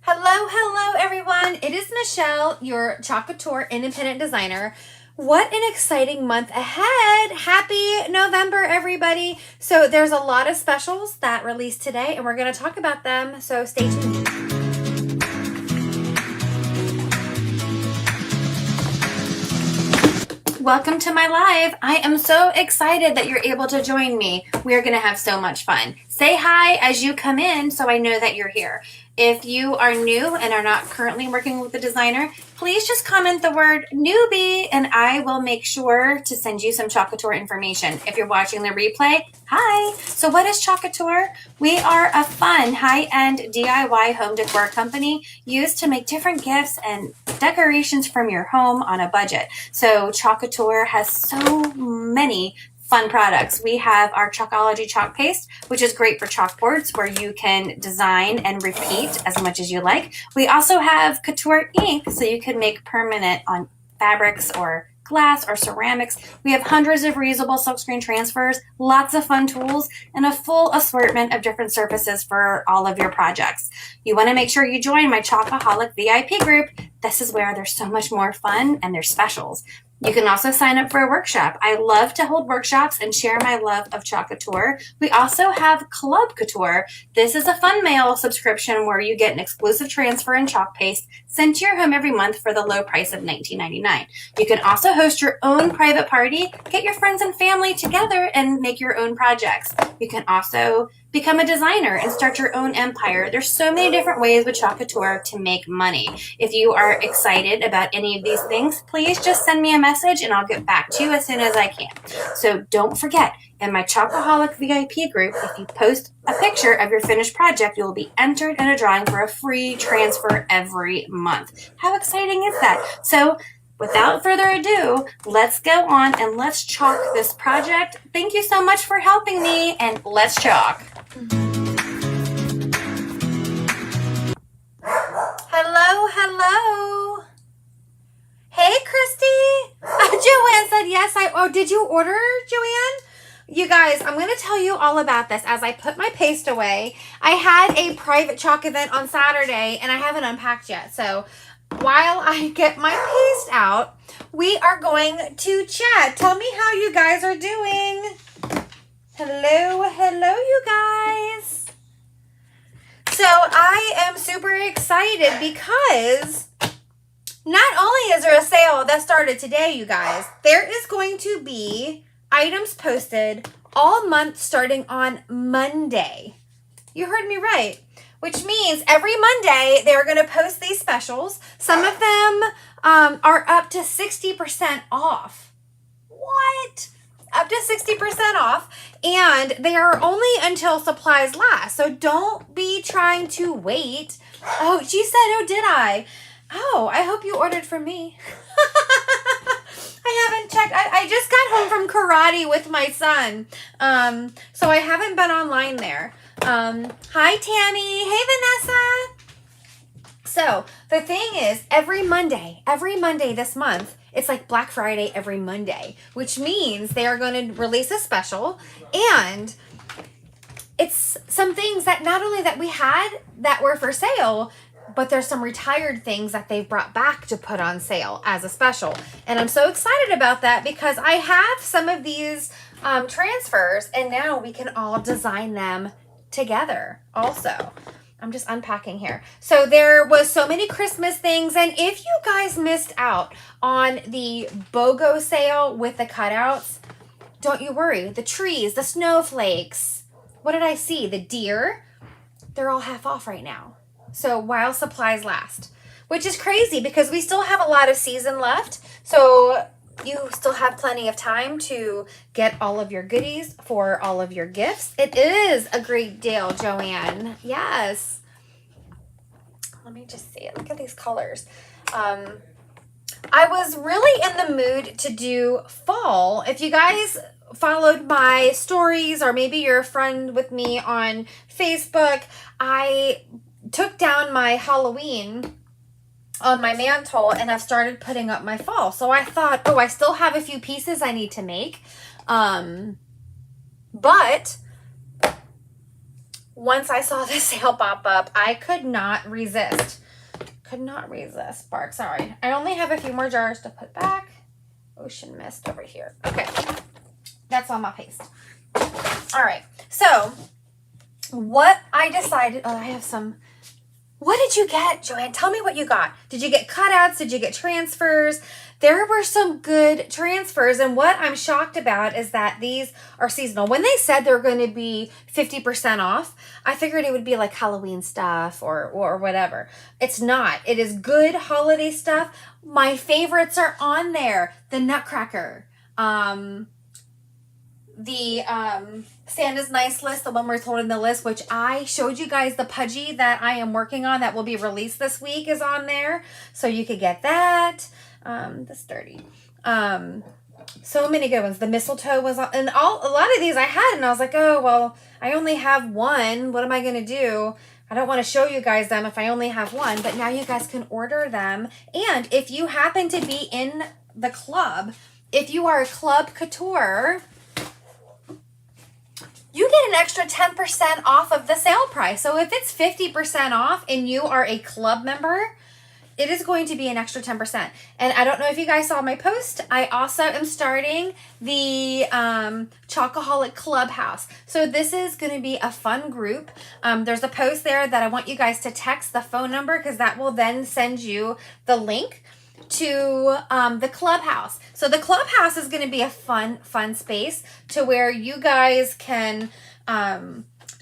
Hello everyone. It is Michelle, your Club Couture independent designer. What an exciting month ahead. Happy November, everybody. So there's a lot of specials that released today and we're going to talk about them. So stay tuned. Welcome to my live. I am so excited that you're able to join me. We are going to have so much fun. Say hi as you come in so I know that you're here. If you are new and are not currently working with a designer, please just comment the word newbie and I will make sure to send you some Club Couture information. If you're watching the replay, hi. So what is Club Couture? We are a fun high-end DIY home decor company used to make different gifts and decorations from your home on a budget. So Club Couture has so many fun products. We have our Chalkology chalk paste, which is great for chalkboards where you can design and repeat as much as you like. We also have Couture ink, so you can make permanent on fabrics or glass or ceramics. We have hundreds of reusable silkscreen transfers, lots of fun tools, and a full assortment of different surfaces for all of your projects. You want to make sure you join my Chalkaholic VIP group. This is where there's so much more fun and there's specials. You can also sign up for a workshop. I love to hold workshops and share my love of Club Couture. We also have Club Couture. This is a fun mail subscription where you get an exclusive transfer and chalk paste sent to your home every month for the low price of $19.99. You can also host your own private party, get your friends and family together and make your own projects. You can also become a designer and start your own empire. There's so many different ways with Club Couture to make money. If you are excited about any of these things, please just send me a message and I'll get back to you as soon as I can. So don't forget, in my Chalkaholic VIP group, if you post a picture of your finished project, you will be entered in a drawing for a free transfer every month. How exciting is that? So without further ado, let's go on and let's chalk this project. Thank you so much for helping me, and let's chalk. Hello. Hey, Christy. Joanne said yes. Oh, did you order, Joanne? You guys, I'm going to tell you all about this as I put my paste away. I had a private chalk event on Saturday and I haven't unpacked yet. So while I get my paste out, we are going to chat. Tell me how you guys are doing. Hello, you guys. So I am super excited because not only is there a sale that started today, you guys, there is going to be items posted all month starting on Monday. You heard me right. Which means every Monday they're going to post these specials. Some of them are up to 60% off. What? Up to 60% off. And they are only until supplies last. So don't be trying to wait. Oh, she said, oh, did I? Oh, I hope you ordered from me. I haven't checked. I just got home from karate with my son. So I haven't been online there. Hi, Tammy. Hey, Vanessa. So the thing is, every Monday this month, it's like Black Friday every Monday, which means they are going to release a special, and it's some things that not only that we had that were for sale, but there's some retired things that they've brought back to put on sale as a special. And I'm so excited about that because I have some of these transfers and now we can all design them together also. I'm just unpacking here. So there was so many Christmas things. And if you guys missed out on the BOGO sale with the cutouts, don't you worry. The trees, the snowflakes, what did I see? The deer, they're all half off right now. So while supplies last, which is crazy because we still have a lot of season left. So you still have plenty of time to get all of your goodies for all of your gifts. It is a great deal, Joanne. Yes. Let me just see it. Look at these colors. I was really in the mood to do fall. If you guys followed my stories or maybe you're a friend with me on Facebook, I took down my Halloween on my mantle and I've started putting up my fall. So I thought, oh, I still have a few pieces I need to make. But once I saw the sale pop up, I could not resist. Bark, sorry. I only have a few more jars to put back. Ocean mist over here. Okay. That's on my paste. All right. So, what I decided, oh, I have some. What did you get, Joanne? Tell me what you got. Did you get cutouts? Did you get transfers? There were some good transfers, and what I'm shocked about is that these are seasonal. When they said they're going to be 50% off, I figured it would be like Halloween stuff or whatever. It's not. It is good holiday stuff. My favorites are on there. The Nutcracker. The Santa's Nice List, the one we're holding the list, which I showed you guys the pudgy that I am working on that will be released this week is on there. So you could get that. That's dirty. So many good ones. The mistletoe was on, and a lot of these I had, and I was like, oh, well, I only have one. What am I going to do? I don't want to show you guys them if I only have one, but now you guys can order them. And if you happen to be in the club, if you are a Club Couture, you get an extra 10% off of the sale price. So if it's 50% off and you are a club member, it is going to be an extra 10%. And I don't know if you guys saw my post. I also am starting the Chocoholic Clubhouse. So this is going to be a fun group. There's a post there that I want you guys to text the phone number because that will then send you the link to the clubhouse. So the clubhouse is going to be a fun space to where you guys can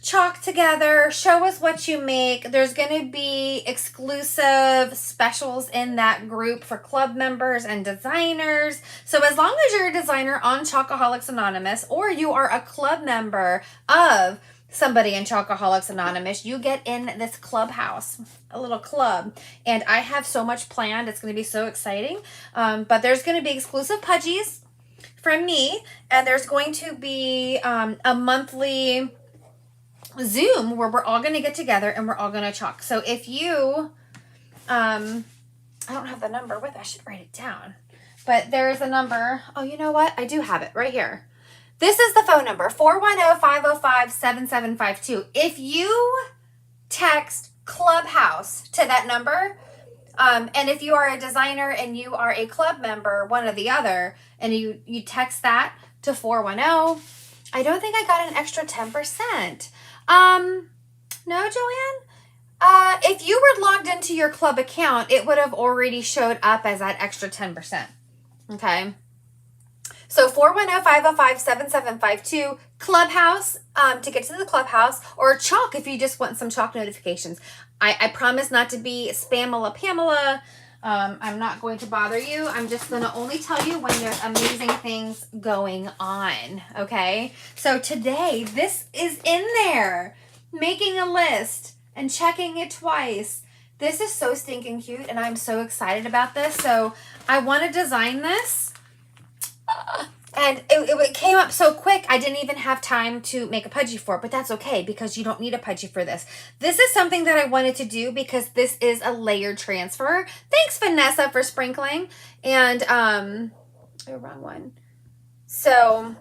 chalk together, show us what you make. There's going to be exclusive specials in that group for club members and designers. So as long as you're a designer on Chocoholics Anonymous or you are a club member of somebody in Chocoholics Anonymous, you get in this clubhouse, a little club. And I have so much planned. It's going to be so exciting. But there's going to be exclusive pudgies from me. And there's going to be a monthly Zoom where we're all going to get together and we're all going to chalk. So if you, I don't have the number with, I should write it down. But there's a number. Oh, you know what? I do have it right here. This is the phone number, 410-505-7752. If you text Clubhouse to that number, and if you are a designer and you are a club member, one or the other, and you text that to 410, I don't think I got an extra 10%. No, Joanne? If you were logged into your club account, it would have already showed up as that extra 10%. Okay? So 410-505-7752, Clubhouse, to get to the Clubhouse, or Chalk if you just want some Chalk notifications. I promise not to be Spamela Pamela. I'm not going to bother you. I'm just going to only tell you when there's amazing things going on, okay? So today, this is in there. Making a list and checking it twice. This is so stinking cute, and I'm so excited about this. So I want to design this. And it came up so quick, I didn't even have time to make a pudgy for it, but that's okay because you don't need a pudgy for this. This is something that I wanted to do because this is a layered transfer. Thanks, Vanessa, for sprinkling. And, oh, wrong one. So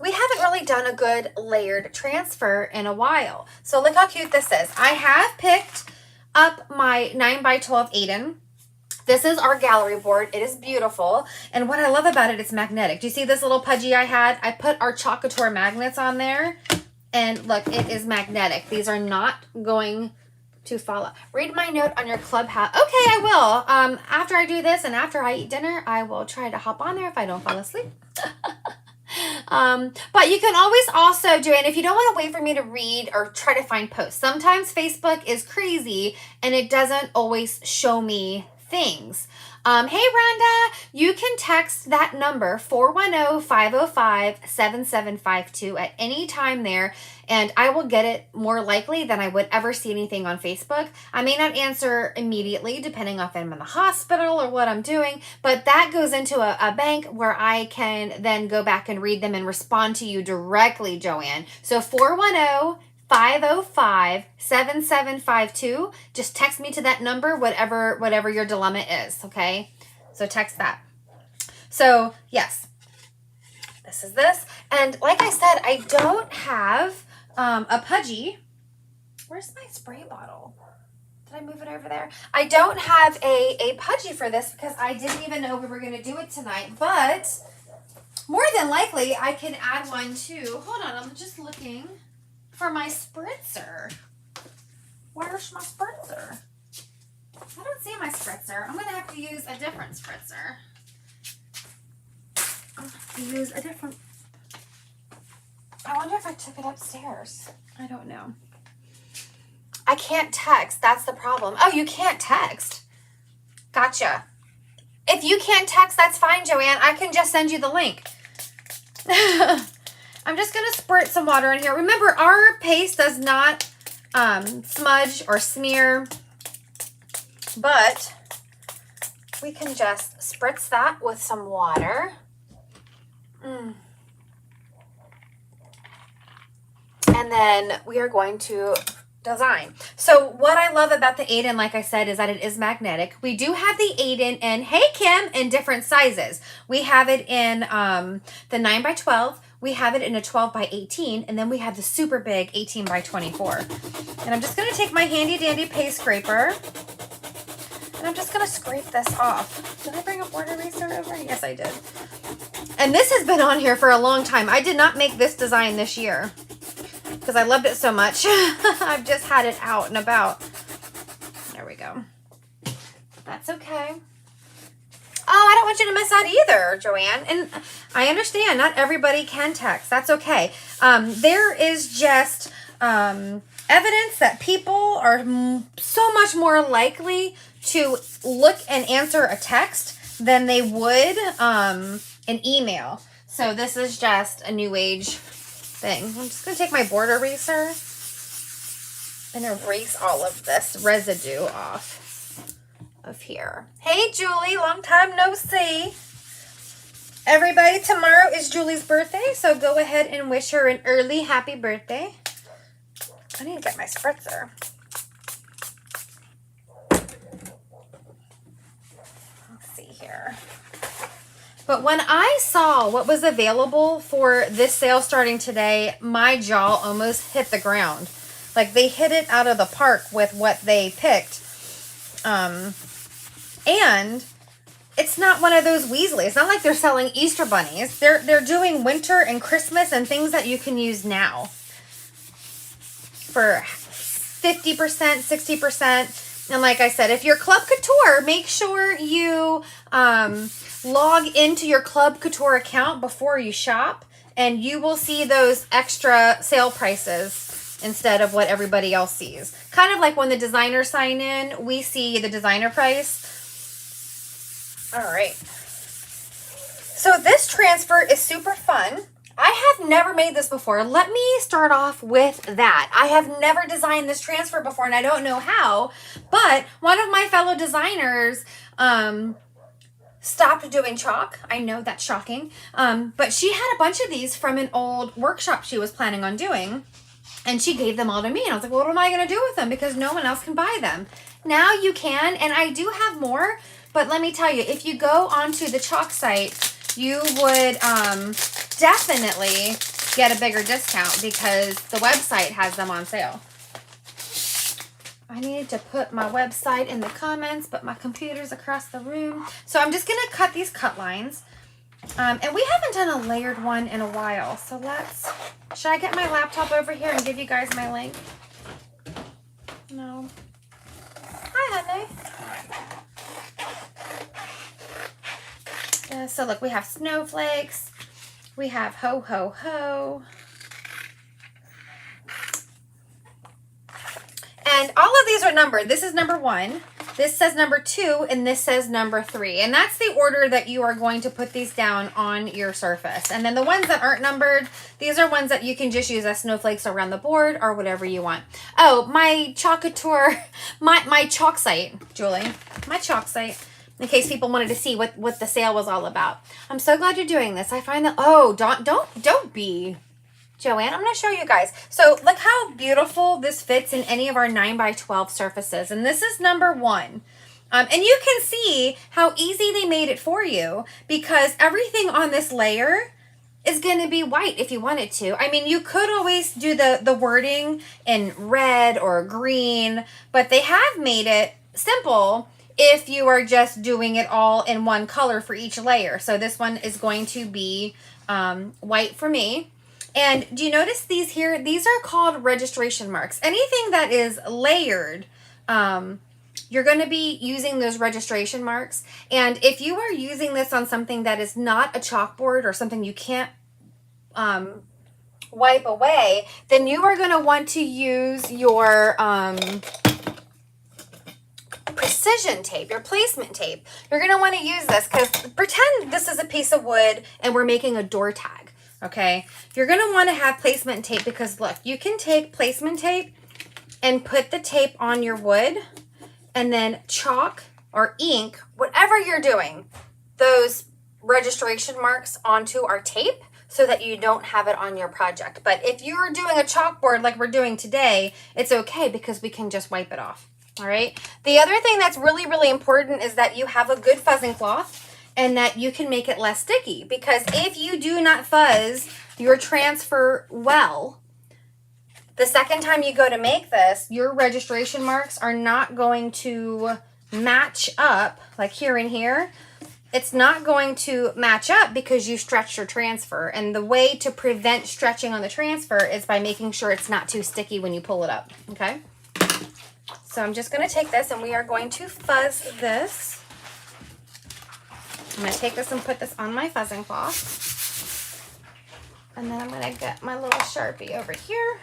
we haven't really done a good layered transfer in a while. So look how cute this is. I have picked up my 9x12 Aiden. This is our gallery board. It is beautiful. And what I love about it, it's magnetic. Do you see this little pudgy I had? I put our Chalk Couture magnets on there. And look, it is magnetic. These are not going to fall out. Read my note on your Clubhouse. Okay, I will. After I do this and after I eat dinner, I will try to hop on there if I don't fall asleep. But you can always also, Joanne, if you don't want to wait for me to read or try to find posts, sometimes Facebook is crazy and it doesn't always show me things. Hey, Rhonda, you can text that number, 410-505-7752 at any time there, and I will get it more likely than I would ever see anything on Facebook. I may not answer immediately, depending on if I'm in the hospital or what I'm doing, but that goes into a bank where I can then go back and read them and respond to you directly, Joanne. So 410-505-7752. Just text me to that number, whatever your dilemma is, okay? So text that. So, yes. This is this. And like I said, I don't have a pudgy Where's my spray bottle? Did I move it over there? I don't have a pudgy for this because I didn't even know we were going to do it tonight, but more than likely I can add one too. Hold on, I'm just looking for my spritzer. Where's my spritzer? I don't see my spritzer. I'm going to have to use a different spritzer. I wonder if I took it upstairs. I don't know. I can't text. That's the problem. Oh, you can't text. Gotcha. If you can't text, that's fine, Joanne. I can just send you the link. I'm just going to squirt some water in here. Remember, our paste does not smudge or smear, but we can just spritz that with some water. And then we are going to design. So what I love about the Aiden, like I said, is that it is magnetic. We do have the Aiden in, hey Kim, in different sizes. We have it in the 9x12. We have it in a 12x18. And then we have the super big 18x24. And I'm just going to take my handy dandy paste scraper. And I'm just going to scrape this off. Did I bring a border eraser over? Yes, I did. And this has been on here for a long time. I did not make this design this year because I loved it so much. I've just had it out and about. There we go. That's okay. Oh, I don't want you to miss out either, Joanne. And I understand not everybody can text. That's okay. There is just evidence that people are so much more likely to look and answer a text than they would an email. So this is just a new age thing. I'm just going to take my border eraser and erase all of this residue off of here. Hey, Julie, long time no see. Everybody, tomorrow is Julie's birthday, so go ahead and wish her an early happy birthday. I need to get my spritzer. Let's see here. But when I saw what was available for this sale starting today, my jaw almost hit the ground. Like they hit it out of the park with what they picked. And it's not one of those Weasley. It's not like they're selling Easter bunnies. They're doing winter and Christmas and things that you can use now for 50%, 60%. And like I said, if you're Club Couture, make sure you log into your Club Couture account before you shop, and you will see those extra sale prices instead of what everybody else sees. Kind of like when the designers sign in, we see the designer price. All right. So this transfer is super fun. I have never made this before. Let me start off with that. I have never designed this transfer before, and I don't know how, but one of my fellow designers stopped doing chalk. I know that's shocking, but she had a bunch of these from an old workshop she was planning on doing, and she gave them all to me, and I was like, well, what am I going to do with them? Because no one else can buy them. Now you can, and I do have more, but let me tell you, if you go onto the chalk site, you would definitely get a bigger discount because the website has them on sale. I needed to put my website in the comments, but my computer's across the room. So I'm just going to cut these cut lines. And we haven't done a layered one in a while. So should I get my laptop over here and give you guys my link? No. Hi, honey. So look, we have snowflakes. We have ho, ho, ho. And all of these are numbered. This is number 1. This says number 2, and this says number 3. And that's the order that you are going to put these down on your surface. And then the ones that aren't numbered, these are ones that you can just use as snowflakes around the board or whatever you want. Oh, my Chalk Couture, my chalk site, Julie, my chalk site, in case people wanted to see what the sale was all about. I'm so glad you're doing this. I find that, oh, don't be, Joanne. I'm going to show you guys. So look how beautiful this fits in any of our 9x12 surfaces. And this is number 1. And you can see how easy they made it for you because everything on this layer is going to be white if you wanted to. I mean, you could always do the wording in red or green, but they have made it simple if you are just doing it all in one color for each layer. So this one is going to be white for me. And do you notice these here? These are called registration marks. Anything that is layered, you're going to be using those registration marks. And if you are using this on something that is not a chalkboard or something you can't wipe away, then you are going to want to use your precision tape, your placement tape. You're going to want to use this because pretend this is a piece of wood and we're making a door tag, okay? You're going to want to have placement tape because look, you can take placement tape and put the tape on your wood and then chalk or ink, whatever you're doing, those registration marks onto our tape so that you don't have it on your project. But if you're doing a chalkboard like we're doing today, it's okay because we can just wipe it off. All right. The other thing that's really, really important is that you have a good fuzzing cloth and that you can make it less sticky, because if you do not fuzz your transfer well, the second time you go to make this, your registration marks are not going to match up, like here and here. It's not going to match up because you stretched your transfer. And the way to prevent stretching on the transfer is by making sure it's not too sticky when you pull it up, okay? So I'm just going to take this and we are going to fuzz this. I'm going to take this and put this on my fuzzing cloth. And then I'm going to get my little Sharpie over here.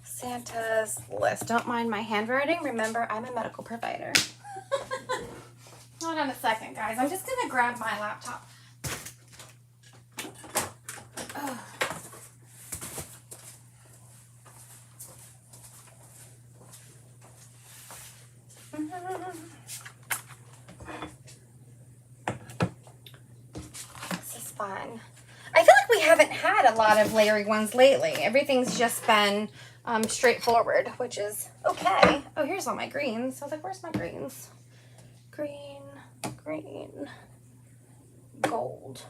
Santa's list. Don't mind my handwriting. Remember, I'm a medical provider. Hold on a second, guys. I'm just going to grab my laptop. Oh. This is fun. I feel like we haven't had a lot of layering ones lately. Everything's just been straightforward, which is okay. Oh, here's all my greens. I was like, where's my greens? Green, green, gold,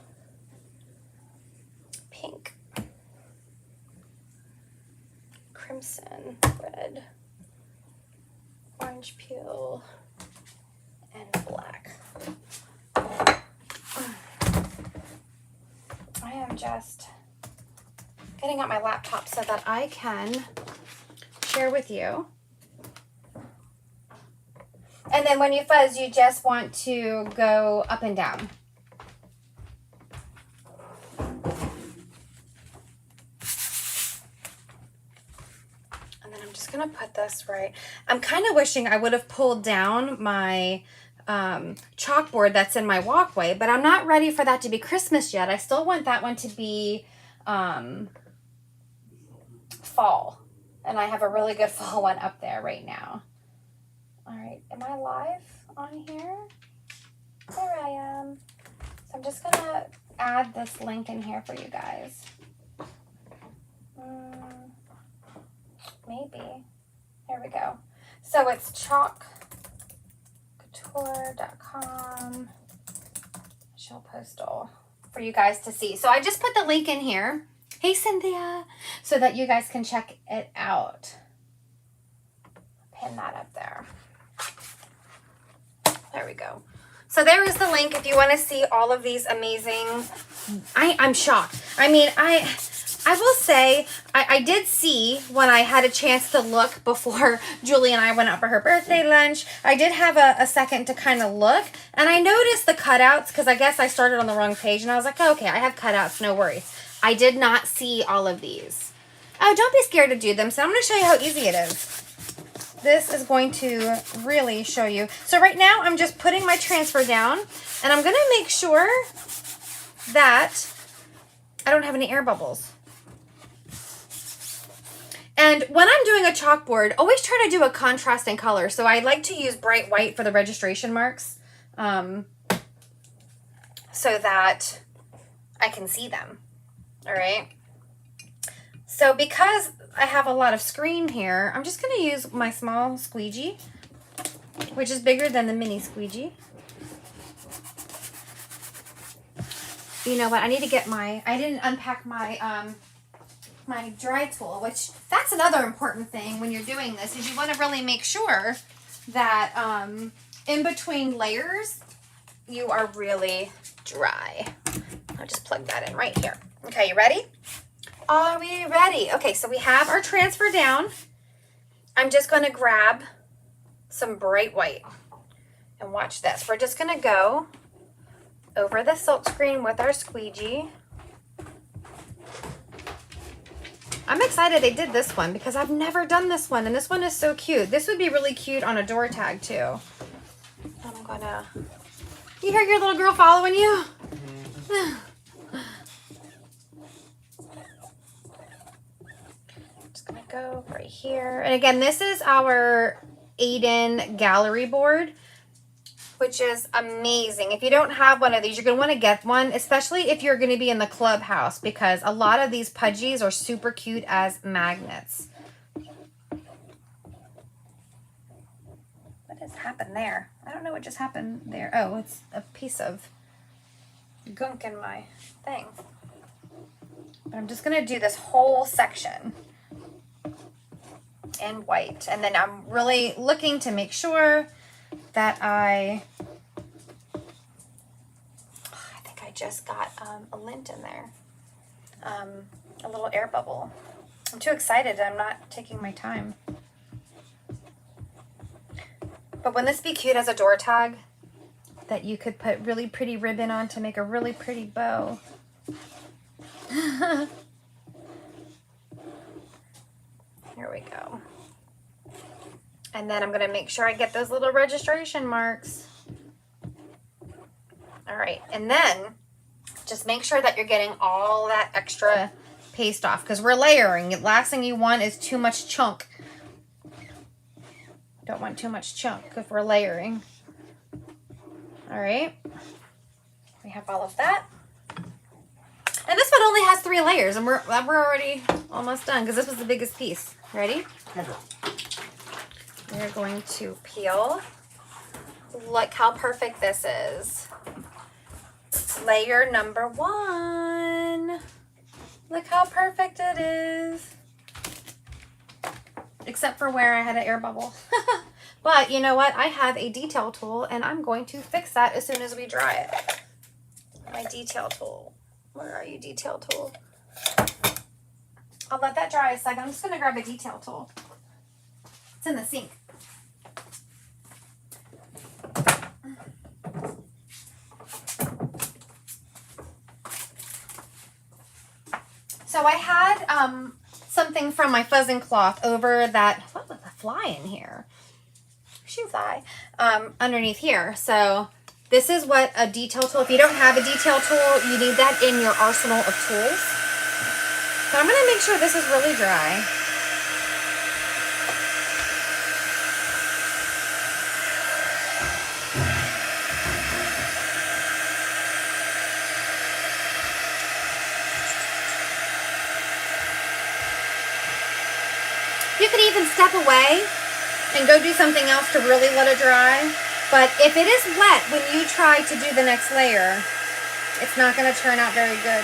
pink, crimson, red, orange peel, and black. I am just getting out my laptop so that I can share with you. And then when you fuzz, you just want to go up and down. And then I'm just going to put this right. I'm kind of wishing I would have pulled down my chalkboard that's in my walkway, but I'm not ready for that to be Christmas yet. I still want that one to be fall. And I have a really good fall one up there right now. All right, am I live on here? There I am. So I'm just gonna add this link in here for you guys. Maybe. There we go. So it's chalkcouture.com. Shell Postal for you guys to see. So I just put the link in here. Hey, Cynthia. So that you guys can check it out. Pin that up there. There we go. So there is the link if you want to see all of these amazing. I'm shocked. I mean, I will say I did see when I had a chance to look before Julie and I went out for her birthday lunch. I did have a second to kind of look, and I noticed the cutouts because I guess I started on the wrong page, and I was like, oh, okay, I have cutouts, no worries. I did not see all of these. Oh, don't be scared to do them. So I'm going to show you how easy it is. This is going to really show you. So right now I'm just putting my transfer down, and I'm going to make sure that I don't have any air bubbles. And when I'm doing a chalkboard, always try to do a contrasting color. So I like to use bright white for the registration marks so that I can see them. All right. So because I have a lot of screen here, I'm just going to use my small squeegee, which is bigger than the mini squeegee. you know what? I need to get I didn't unpack my, my dry tool, which that's another important thing when you're doing this is you want to really make sure that in between layers, you are really dry. I'll just plug that in right here. Okay, you ready? Are we ready? Okay, so we have our transfer down. I'm just going to grab some bright white and watch this. We're just going to go over the silk screen with our squeegee. I'm excited they did this one because I've never done this one, and this one is so cute. This would be really cute on a door tag too. I'm gonna, you hear your little girl following you? Just gonna go right here. And again, this is our Aiden gallery board, which is amazing. If you don't have one of these, you're going to want to get one, especially if you're going to be in the clubhouse, because a lot of these pudgies are super cute as magnets. What has happened there? I don't know what just happened there. Oh, it's a piece of gunk in my thing. But I'm just going to do this whole section in white. And then I'm really looking to make sure that I think I just got a lint in there, a little air bubble. I'm too excited. I'm not taking my time. But wouldn't this be cute as a door tag that you could put really pretty ribbon on to make a really pretty bow? Here we go. And then I'm going to make sure I get those little registration marks. All right. And then just make sure that you're getting all that extra paste off because we're layering. The last thing you want is too much chunk. Don't want too much chunk if we're layering. All right. We have all of that. And this one only has 3 layers, and we're already almost done because this was the biggest piece. Ready? We're going to peel. Look how perfect this is. Layer number 1. Look how perfect it is. Except for where I had an air bubble. But you know what? I have a detail tool, and I'm going to fix that as soon as we dry it. My detail tool. Where are you, detail tool? I'll let that dry a second. I'm just going to grab a detail tool. It's in the sink. So I had something from my fuzzing cloth over that. What was a fly in here? Shoe fly. Underneath here. So this is what a detail tool. If you don't have a detail tool, you need that in your arsenal of tools. So I'm going to make sure this is really dry. You could even step away and go do something else to really let it dry. But if it is wet when you try to do the next layer, it's not going to turn out very good.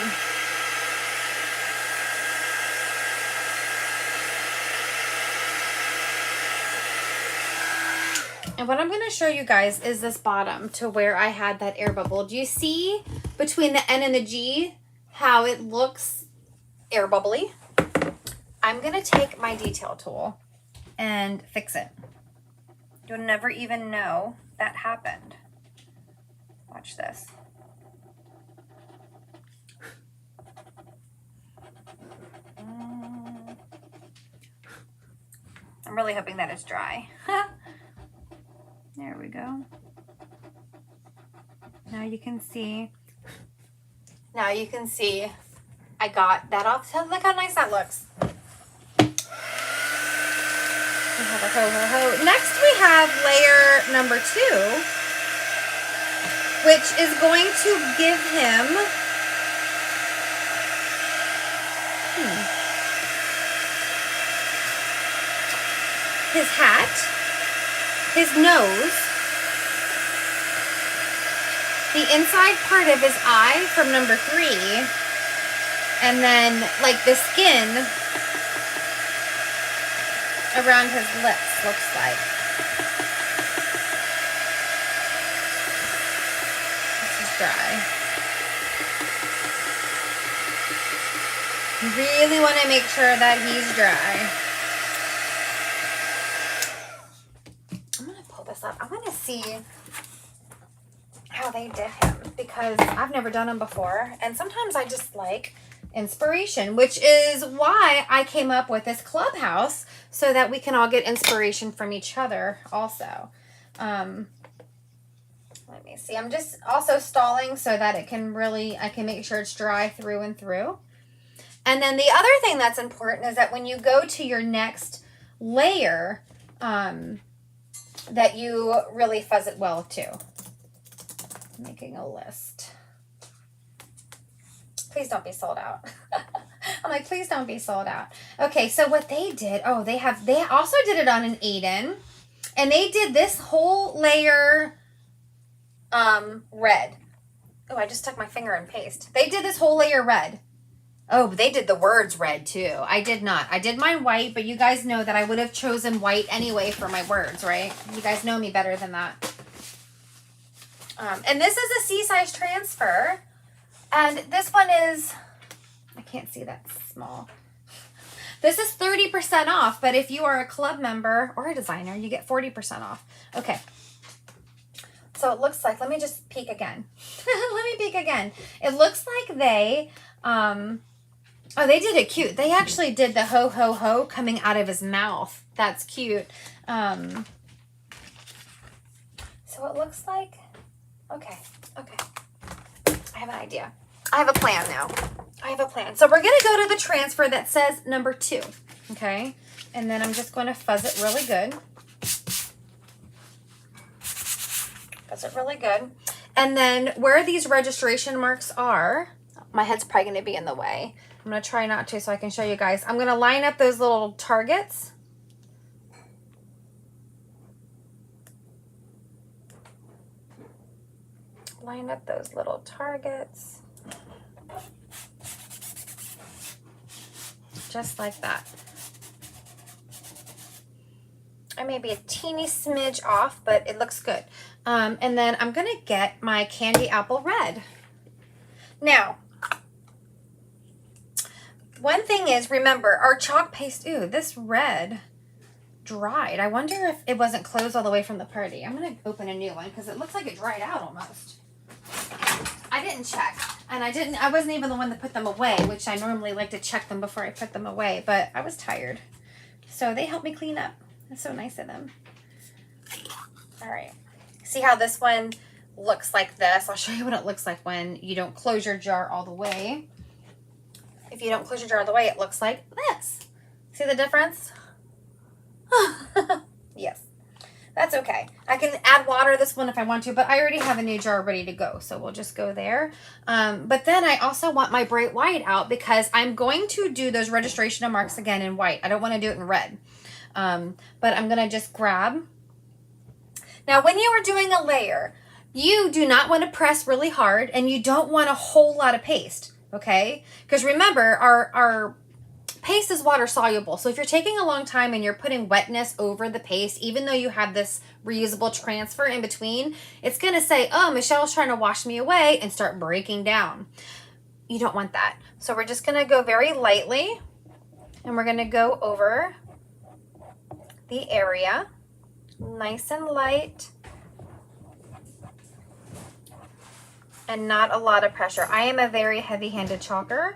And what I'm going to show you guys is this bottom to where I had that air bubble. Do you see between the N and the G how it looks air bubbly? I'm going to take my detail tool and fix it. You'll never even know that happened. Watch this. I'm really hoping that it's dry. There we go. Now you can see. Now you can see I got that off. So look how nice that looks. Next we have layer number 2, which is going to give him his hat, his nose, the inside part of his eye from number 3, and then like the skin around his lips looks like. This is dry. You really want to make sure that he's dry. I'm going to pull this up. I want to see how they did him because I've never done them before. And sometimes I just like inspiration, which is why I came up with this clubhouse so that we can all get inspiration from each other also. Let me see. I'm just also stalling so that it can really, I can make sure it's dry through and through. And then the other thing that's important is that when you go to your next layer, that you really fuzz it well too. Making a list. Please don't be sold out. I'm like, please don't be sold out. Okay, so what they did, oh, they also did it on an Aiden, and they did this whole layer red. Oh, I just took my finger and paste. They did this whole layer red. Oh, but they did the words red too. I did not. I did mine white, but you guys know that I would have chosen white anyway for my words, right? You guys know me better than that. And this is a C-size transfer. And this one is, I can't see that small. This is 30% off, but if you are a club member or a designer, you get 40% off. Okay. So it looks like, let me just peek again. Let me peek again. It looks like they, oh, they did it cute. They actually did the ho, ho, ho coming out of his mouth. That's cute. So it looks like, okay. I have an idea. I have a plan now. I have a plan. So we're going to go to the transfer that says number 2. Okay. And then I'm just going to fuzz it really good. Fuzz it really good. And then where these registration marks are, my head's probably going to be in the way. I'm going to try not to so I can show you guys. I'm going to line up those little targets. Line up those little targets. Just like that. I may be a teeny smidge off, but it looks good. And then I'm going to get my candy apple red. Now, one thing is, remember, our chalk paste, ooh, this red dried. I wonder if it wasn't closed all the way from the party. I'm going to open a new one because it looks like it dried out almost. I didn't check, and I wasn't even the one that put them away, which I normally like to check them before I put them away, but I was tired. So they helped me clean up. That's so nice of them. All right. See how this one looks like this? I'll show you what it looks like when you don't close your jar all the way. If you don't close your jar all the way, it looks like this. See the difference? Yes. That's okay. I can add water to this one if I want to, but I already have a new jar ready to go, so we'll just go there. But then I also want my bright white out because I'm going to do those registration marks again in white. I don't want to do it in red. But I'm going to just grab. Now, when you are doing a layer, you do not want to press really hard, and you don't want a whole lot of paste, okay? Because remember, our paste is water soluble. So if you're taking a long time and you're putting wetness over the paste, even though you have this reusable transfer in between, it's going to say, oh, Michelle's trying to wash me away and start breaking down. You don't want that. So we're just going to go very lightly, and we're going to go over the area nice and light and not a lot of pressure. I am a very heavy-handed chalker.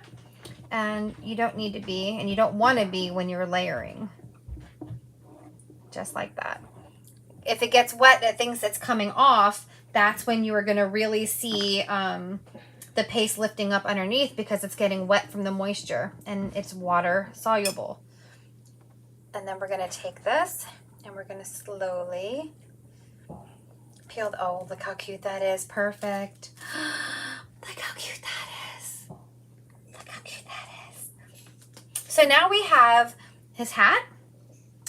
And you don't need to be, and you don't want to be when you're layering. Just like that. If it gets wet and it thinks it's coming off, that's when you are going to really see the paste lifting up underneath because it's getting wet from the moisture and it's water soluble. And then we're going to take this and we're going to slowly peel. Oh, look how cute that is. Perfect. Look how cute that is. So now we have his hat,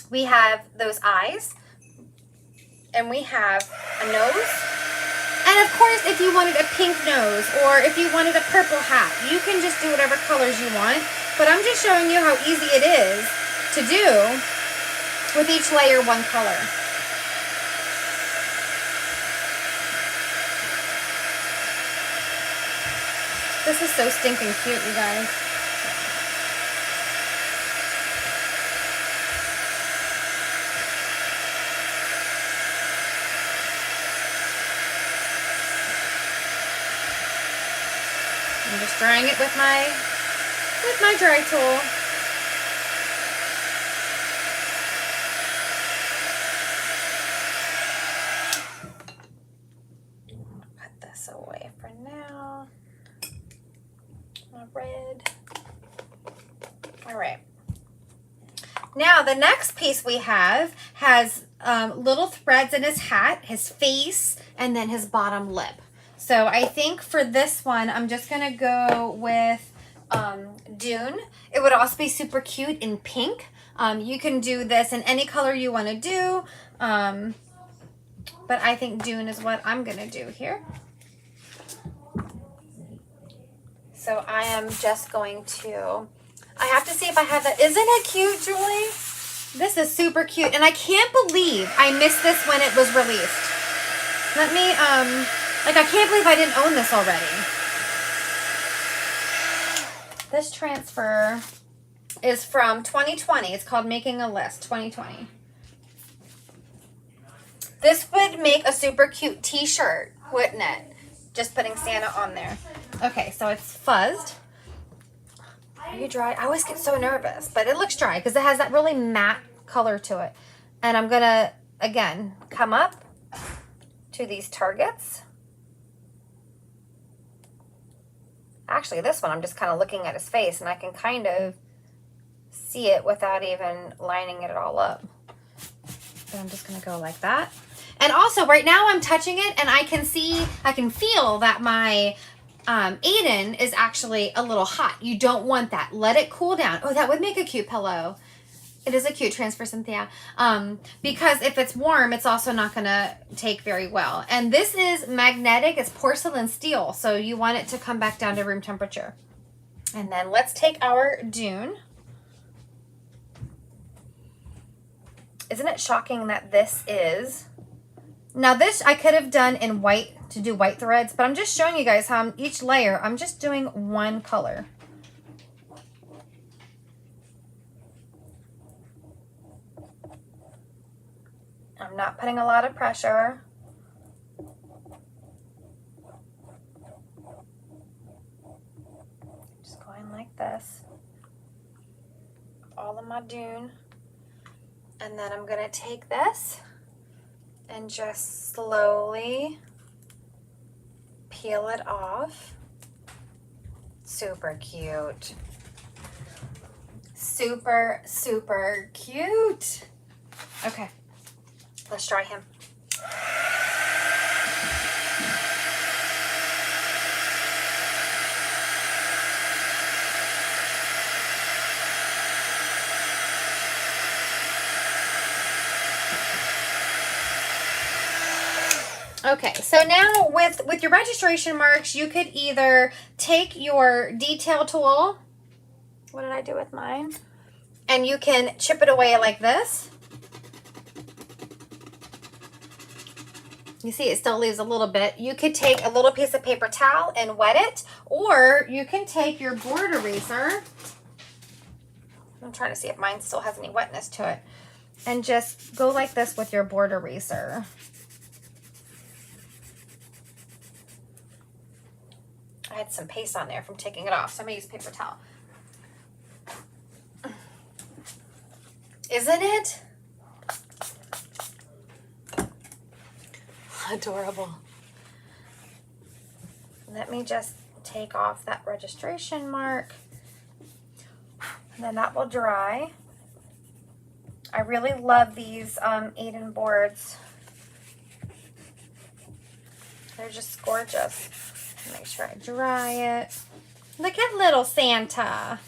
we have those eyes, and we have a nose, And of course, if you wanted a pink nose or if you wanted a purple hat, you can just do whatever colors you want. But I'm just showing you how easy it is to do with each layer one color. This is so stinking cute, you guys. I'm just drying it with my dry tool. Put this away for now. My red. All right. Now the next piece we have has little threads in his hat, his face, and then his bottom lip. So I think for this one, I'm just going to go with Dune. It would also be super cute in pink. You can do this in any color you want to do. But I think Dune is what I'm going to do here. So I am just going to, I have to see if I have that. Isn't it cute, Julie? This is super cute. And I can't believe I missed this when it was released. Let me, like, I can't believe I didn't own this already. This transfer is from 2020. It's called Making a List 2020. This would make a super cute t-shirt, wouldn't it? Just putting Santa on there. Okay, so it's fuzzed. Are you dry? I always get so nervous, but it looks dry because it has that really matte color to it. And I'm going to, again, come up to these targets. Actually, this one, I'm just kind of looking at his face, and I can kind of see it without even lining it all up. So I'm just going to go like that. And also, right now, I'm touching it, and I can feel that my Aiden is actually a little hot. You don't want that. Let it cool down. Oh, that would make a cute pillow. It is a cute transfer, Cynthia. Because if it's warm, it's also not going to take very well. And this is magnetic. It's porcelain steel. So you want it to come back down to room temperature. And then let's take our Dune. Isn't it shocking that this is... Now this I could have done in white to do white threads. But I'm just showing you guys how each layer, I'm just doing one color. I'm not putting a lot of pressure. Just going like this. All of my Dune. And then I'm going to take this and just slowly peel it off. Super cute. Super, super cute. Okay. Let's dry him. Okay, so now with your registration marks, you could either take your detail tool. What did I do with mine? And you can chip it away like this. You see it still leaves a little bit. You could take a little piece of paper towel and wet it, or you can take your board eraser. I'm trying to see if mine still has any wetness to it. And just go like this with your board eraser. I had some paste on there from taking it off, so I'm going to use paper towel. Isn't it? Adorable. Let me just take off that registration mark. And then that will dry. I really love these Aiden boards. They're just gorgeous. Make sure I dry it. Look at little Santa.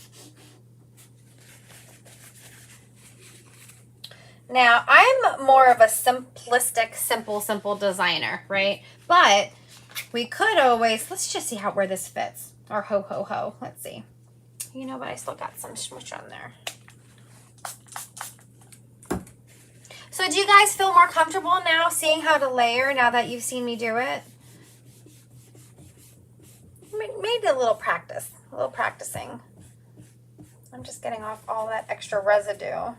Now, I'm more of a simplistic, simple designer, right? But We could always, let's just see where this fits. Or ho, ho, ho. Let's see. You know what? I still got some smush on there. So do you guys feel more comfortable now seeing how to layer now that you've seen me do it? Maybe a little practicing. I'm just getting off all that extra residue.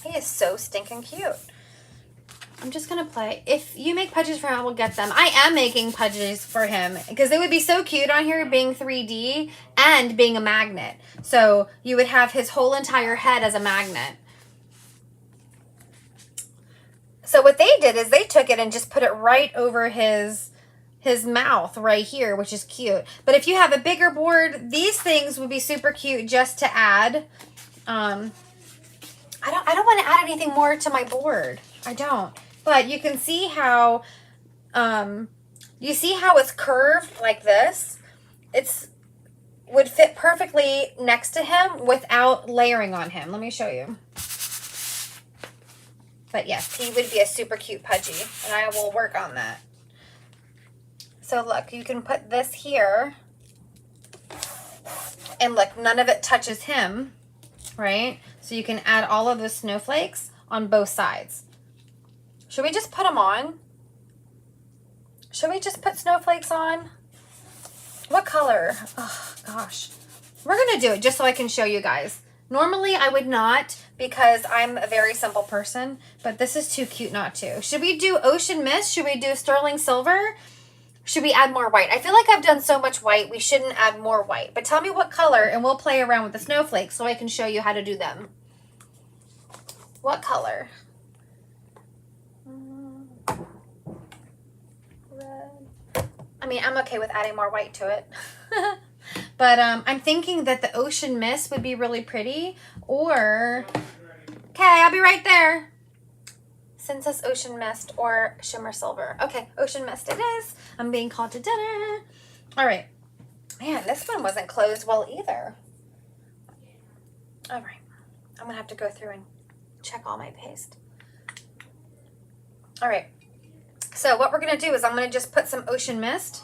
He is so stinking cute. I'm just going to play. If you make pudges for him, I will get them. I am making pudges for him because it would be so cute on here being 3D and being a magnet. So you would have his whole entire head as a magnet. So what they did is they took it and just put it right over his mouth right here, which is cute. But if you have a bigger board, these things would be super cute just to add. I don't want to add anything more to my board. I don't. But you can see how, it's curved like this? Would fit perfectly next to him without layering on him. Let me show you. But yes, he would be a super cute pudgy, and I will work on that. So look, you can put this here, and look, none of it touches him, right? So you can add all of the snowflakes on both sides. Should we just put them on? Should we just put snowflakes on? What color? Oh, gosh. We're going to do it just so I can show you guys. Normally, I would not because I'm a very simple person, but this is too cute not to. Should we do Ocean Mist? Should we do Sterling Silver? Should we add more white? I feel like I've done so much white, we shouldn't add more white. But tell me what color, and we'll play around with the snowflakes so I can show you how to do them. What color? Red. I mean, I'm okay with adding more white to it. But I'm thinking that the Ocean Mist would be really pretty. Or, okay, I'll be right there. Princess Ocean Mist or Shimmer Silver. Okay, Ocean Mist it is. I'm being called to dinner. All right. Man, this one wasn't closed well either. All right. I'm going to have to go through and check all my paste. All right. So what we're going to do is I'm going to just put some Ocean Mist.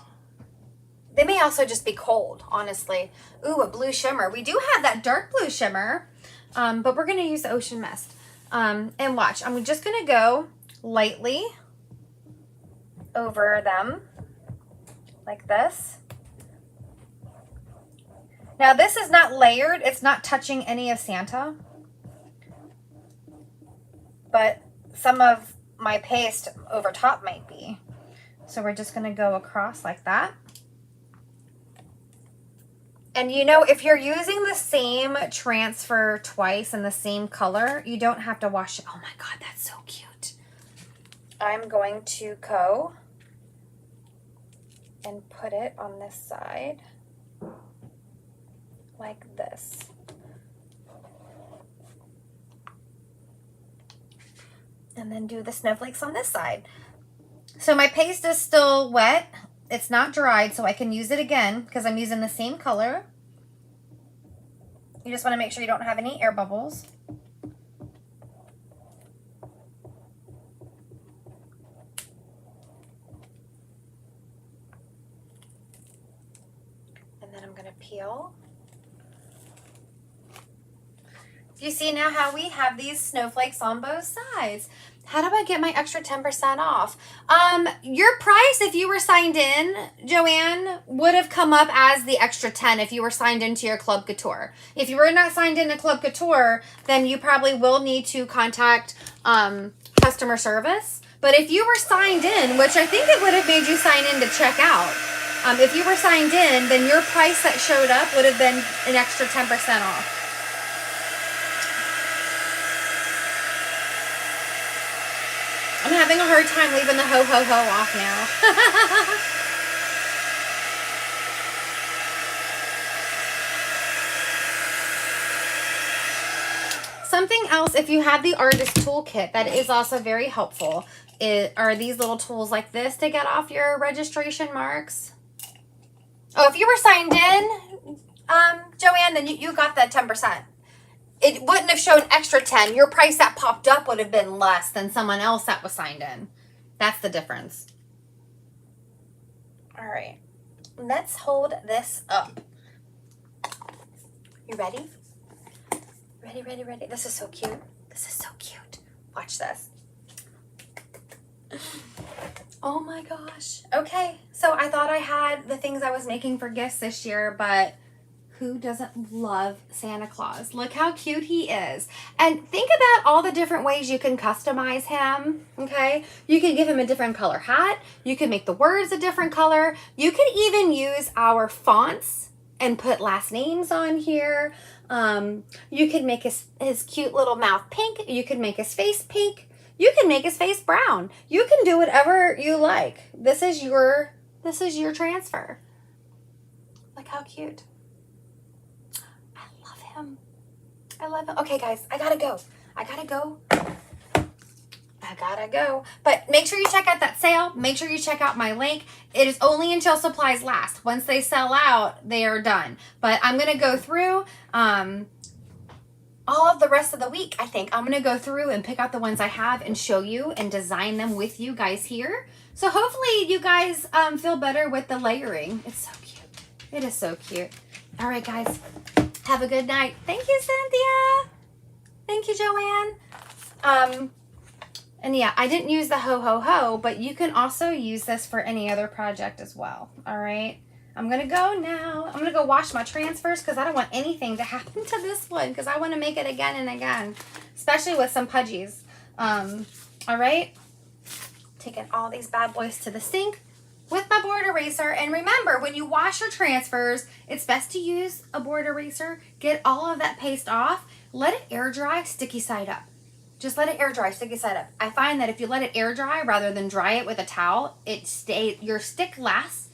They may also just be cold, honestly. Ooh, a blue shimmer. We do have that dark blue shimmer, but we're going to use the Ocean Mist. And watch, I'm just going to go lightly over them like this. Now this is not layered. It's not touching any of Santa. But some of my paste over top might be. So we're just going to go across like that. And you know, if you're using the same transfer twice in the same color, you don't have to wash it. Oh my God, that's so cute. I'm going to go and put it on this side like this. And then do the snowflakes on this side. So my paste is still wet. It's not dried, so I can use it again because I'm using the same color. You just want to make sure you don't have any air bubbles. And then I'm going to peel. You see now how we have these snowflakes on both sides. How do I get my extra 10% off? Your price, if you were signed in, Joanne, would have come up as the extra 10 if you were signed into your Club Couture. If you were not signed into Club Couture, then you probably will need to contact customer service. But if you were signed in, which I think it would have made you sign in to check out, if you were signed in, then your price that showed up would have been an extra 10% off. I'm having a hard time leaving the ho ho ho off now. Something else, if you have the artist toolkit, that is also very helpful, are these little tools like this to get off your registration marks. Oh, if you were signed in, Joanne, then you got that 10%. It wouldn't have shown extra 10. Your price that popped up would have been less than someone else that was signed in. That's the difference. All right, let's hold this up. You ready? Ready. This is so cute. This is so cute. Watch this. Oh my gosh. Okay, so I thought I had the things I was making for gifts this year, but who doesn't love Santa Claus? Look how cute he is. And think about all the different ways you can customize him, okay? You can give him a different color hat. You can make the words a different color. You can even use our fonts and put last names on here. You can make his cute little mouth pink. You can make his face pink. You can make his face brown. You can do whatever you like. This is your transfer. Look how cute. I love him. Okay, guys, I gotta go. But make sure you check out that sale. Make sure you check out my link. It is only until supplies last. Once they sell out, they are done. But I'm going to go through all of the rest of the week, I think. I'm going to go through and pick out the ones I have and show you and design them with you guys here. So hopefully you guys feel better with the layering. It's so cute. It is so cute. All right, guys. Have a good night. Thank you, Cynthia. Thank you, Joanne. And yeah, I didn't use the ho ho ho, but you can also use this for any other project as well. All right. I'm going to go now. I'm going to go wash my transfers because I don't want anything to happen to this one because I want to make it again and again, especially with some pudgies. All right. Taking all these bad boys to the sink with my board eraser. And remember, when you wash your transfers, it's best to use a board eraser. Get all of that paste off. Let it air dry, sticky side up. Just let it air dry, sticky side up. I find that if you let it air dry rather than dry it with a towel, your stick lasts